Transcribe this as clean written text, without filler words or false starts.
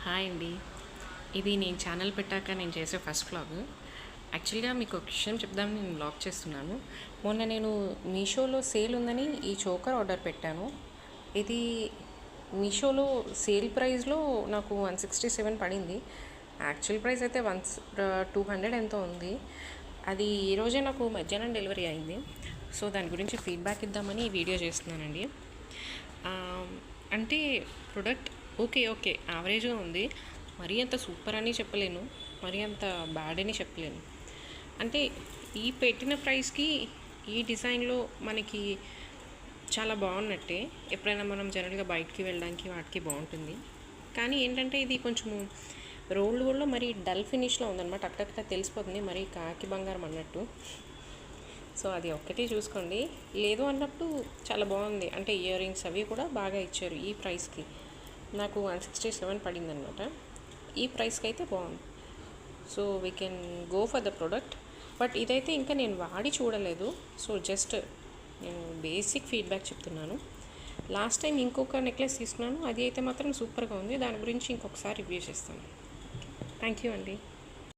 Hi అండి. ఇది నేను ఛానల్ పెట్టాక నేను చేసే ఫస్ట్ వ్లాగ్. యాక్చువల్‌గా మీకు ఒక విషయం చెప్దామని నేను వ్లాగ్ చేస్తున్నాను. మొన్న నేను మీషోలో సేల్ ఉందని ఈ చోకర్ ఆర్డర్ పెట్టాను. ఇది మీషోలో సేల్ ప్రైస్‌లో నాకు 167 పడింది. యాక్చువల్ ప్రైస్ అయితే 200 ఎంతో ఉంది. అది ఈరోజే నాకు మధ్యాహ్నం డెలివరీ అయింది. సో దాని గురించి ఫీడ్బ్యాక్ ఇద్దామని ఈ వీడియో చేస్తున్నానండి. అంటే ప్రొడక్ట్ ఓకే యావరేజ్గా ఉంది. మరీ అంత సూపర్ అని చెప్పలేను, మరీ అంత బ్యాడ్ అని చెప్పలేను. అంటే ఈ పెట్టిన ప్రైస్కి ఈ డిజైన్లో మనకి చాలా బాగున్నట్టే. ఎప్పుడైనా మనం జనరల్గా బయటికి వెళ్ళడానికి వాటికి బాగుంటుంది. కానీ ఏంటంటే ఇది కొంచెము రోల్డ్ కూడా మరి డల్ ఫినిష్లో ఉందన్నమాట. అక్కడక్కడ తెలిసిపోతుంది, మరి కాకి బంగారం అన్నట్టు. సో అది ఒక్కటే చూసుకోండి. లేదు అన్నప్పుడు చాలా బాగుంది. అంటే ఇయర్ రింగ్స్ అవి కూడా బాగా ఇచ్చారు ఈ ప్రైస్కి. నాకు 167 పడింది అనమాట. ఈ ప్రైస్కి అయితే బాగుంది. So we can go for the product. But ఇదైతే ఇంకా నేను వాడి చూడలేదు. సో జస్ట్ నేను బేసిక్ ఫీడ్బ్యాక్ చెప్తున్నాను. లాస్ట్ టైం ఇంకొక నెక్లెస్ తీసుకున్నాను, అది అయితే మాత్రం సూపర్గా ఉంది. దాని గురించి ఇంకొకసారి రివ్యూ చేస్తాను. థ్యాంక్ యూ అండి.